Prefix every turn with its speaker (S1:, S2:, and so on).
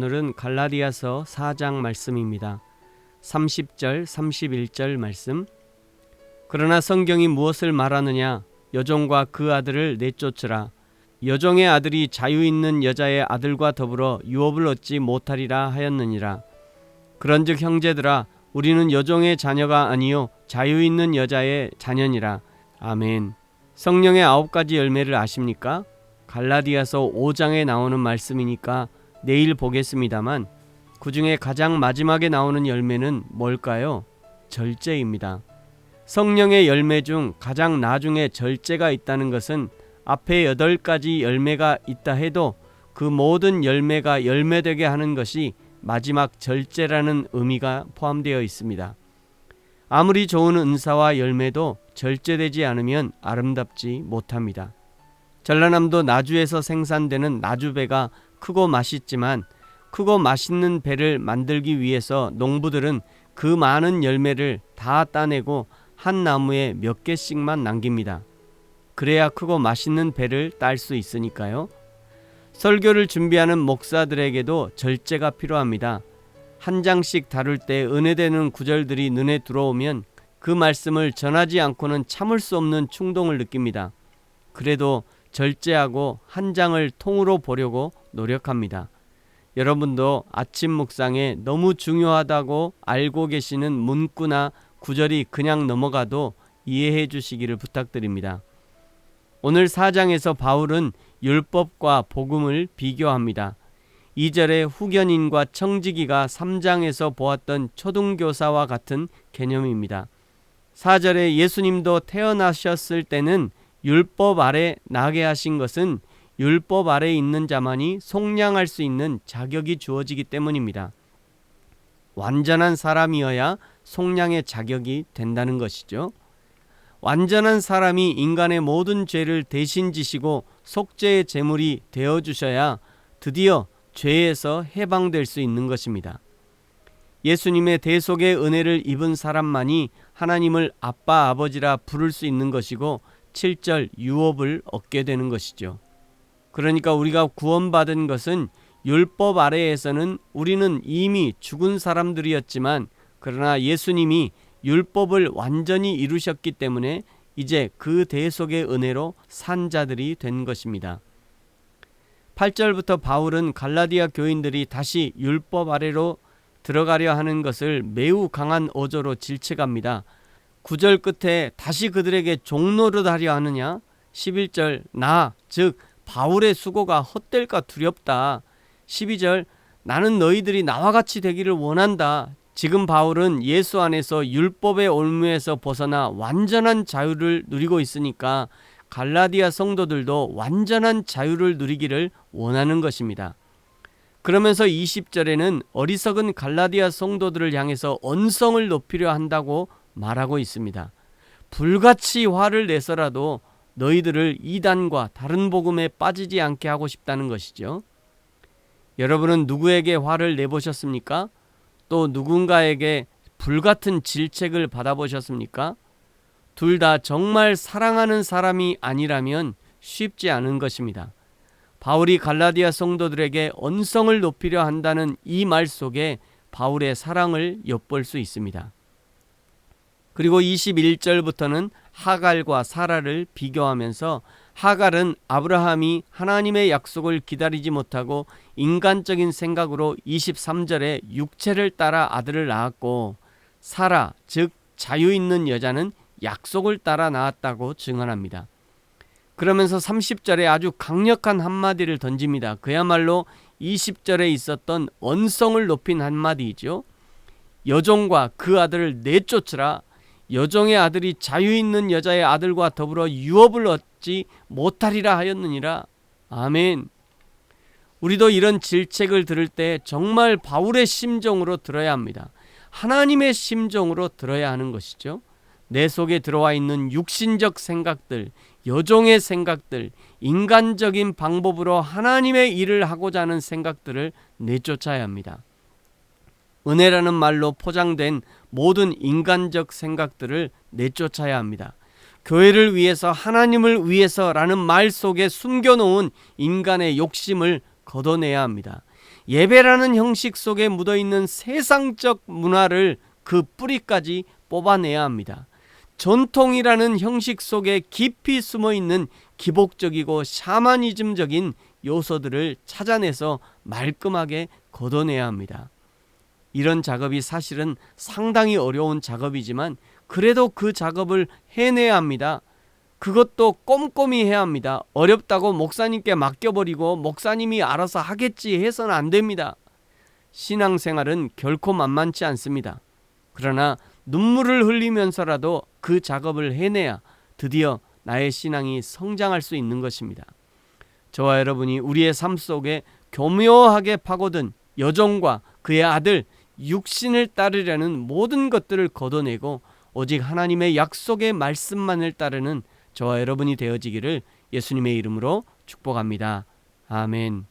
S1: 오늘은 갈라디아서 4장 말씀입니다. 30절, 31절 말씀. 그러나 성경이 무엇을 말하느냐? 여종과 그 아들을 내쫓으라. 여종의 아들이 자유 있는 여자의 아들과 더불어 유업을 얻지 못하리라 하였느니라. 그런즉 형제들아, 우리는 여종의 자녀가 아니요 자유 있는 여자의 자녀니라. 아멘. 성령의 9가지 열매를 아십니까? 갈라디아서 5장에 나오는 말씀이니까 내일 보겠습니다만, 그 중에 가장 마지막에 나오는 열매는 뭘까요? 절제입니다. 성령의 열매 중 가장 나중에 절제가 있다는 것은 앞에 8가지 열매가 있다 해도 그 모든 열매가 열매되게 하는 것이 마지막 절제라는 의미가 포함되어 있습니다. 아무리 좋은 은사와 열매도 절제되지 않으면 아름답지 못합니다. 전라남도 나주에서 생산되는 나주배가 크고 맛있지만, 크고 맛있는 배를 만들기 위해서 농부들은 그 많은 열매를 다 따내고 한 나무에 몇 개씩만 남깁니다. 그래야 크고 맛있는 배를 딸 수 있으니까요. 설교를 준비하는 목사들에게도 절제가 필요합니다. 한 장씩 다룰 때 은혜되는 구절들이 눈에 들어오면 그 말씀을 전하지 않고는 참을 수 없는 충동을 느낍니다. 그래도 절제하고 한 장을 통으로 보려고 노력합니다. 여러분도 아침 묵상에 너무 중요하다고 알고 계시는 문구나 구절이 그냥 넘어가도 이해해 주시기를 부탁드립니다. 오늘 4장에서 바울은 율법과 복음을 비교합니다. 2절에 후견인과 청지기가 3장에서 보았던 초등교사와 같은 개념입니다. 4절에 예수님도 태어나셨을 때는 율법 아래 나게 하신 것은 율법 아래 있는 자만이 속량할 수 있는 자격이 주어지기 때문입니다. 완전한 사람이어야 속량의 자격이 된다는 것이죠. 완전한 사람이 인간의 모든 죄를 대신 지시고 속죄의 제물이 되어주셔야 드디어 죄에서 해방될 수 있는 것입니다. 예수님의 대속의 은혜를 입은 사람만이 하나님을 아빠 아버지라 부를 수 있는 것이고 7절 유업을 얻게 되는 것이죠. 그러니까 우리가 구원받은 것은 율법 아래에서는 우리는 이미 죽은 사람들이었지만, 그러나 예수님이 율법을 완전히 이루셨기 때문에 이제 그 대속의 은혜로 산 자들이 된 것입니다. 8절부터 바울은 갈라디아 교인들이 다시 율법 아래로 들어가려 하는 것을 매우 강한 어조로 질책합니다. 9절 끝에 다시 그들에게 종노릇하려 하느냐? 11절 즉 바울의 수고가 헛될까 두렵다. 12절 나는 너희들이 나와 같이 되기를 원한다. 지금 바울은 예수 안에서 율법의 올무에서 벗어나 완전한 자유를 누리고 있으니까 갈라디아 성도들도 완전한 자유를 누리기를 원하는 것입니다. 그러면서 20절에는 어리석은 갈라디아 성도들을 향해서 언성을 높이려 한다고 말하고 있습니다. 불같이 화를 내서라도 너희들을 이단과 다른 복음에 빠지지 않게 하고 싶다는 것이죠. 여러분은 누구에게 화를 내보셨습니까? 또 누군가에게 불같은 질책을 받아보셨습니까? 둘 다 정말 사랑하는 사람이 아니라면 쉽지 않은 것입니다. 바울이 갈라디아 성도들에게 언성을 높이려 한다는 이 말 속에 바울의 사랑을 엿볼 수 있습니다. 그리고 21절부터는 하갈과 사라를 비교하면서, 하갈은 아브라함이 하나님의 약속을 기다리지 못하고 인간적인 생각으로 23절에 육체를 따라 아들을 낳았고, 사라 즉 자유 있는 여자는 약속을 따라 낳았다고 증언합니다. 그러면서 30절에 아주 강력한 한마디를 던집니다. 그야말로 20절에 있었던 언성을 높인 한마디이죠. 여종과 그 아들을 내쫓으라. 여종의 아들이 자유 있는 여자의 아들과 더불어 유업을 얻지 못하리라 하였느니라. 아멘. 우리도 이런 질책을 들을 때 정말 바울의 심정으로 들어야 합니다. 하나님의 심정으로 들어야 하는 것이죠. 내 속에 들어와 있는 육신적 생각들, 여종의 생각들, 인간적인 방법으로 하나님의 일을 하고자 하는 생각들을 내쫓아야 합니다. 은혜라는 말로 포장된 모든 인간적 생각들을 내쫓아야 합니다. 교회를 위해서, 하나님을 위해서라는 말 속에 숨겨놓은 인간의 욕심을 걷어내야 합니다. 예배라는 형식 속에 묻어있는 세상적 문화를 그 뿌리까지 뽑아내야 합니다. 전통이라는 형식 속에 깊이 숨어있는 기복적이고 샤머니즘적인 요소들을 찾아내서 말끔하게 걷어내야 합니다. 이런 작업이 사실은 상당히 어려운 작업이지만 그래도 그 작업을 해내야 합니다. 그것도 꼼꼼히 해야 합니다. 어렵다고 목사님께 맡겨버리고 목사님이 알아서 하겠지 해서는 안 됩니다. 신앙생활은 결코 만만치 않습니다. 그러나 눈물을 흘리면서라도 그 작업을 해내야 드디어 나의 신앙이 성장할 수 있는 것입니다. 저와 여러분이 우리의 삶 속에 교묘하게 파고든 여종과 그의 아들 육신을 따르려는 모든 것들을 걷어내고 오직 하나님의 약속의 말씀만을 따르는 저와 여러분이 되어지기를 예수님의 이름으로 축복합니다. 아멘.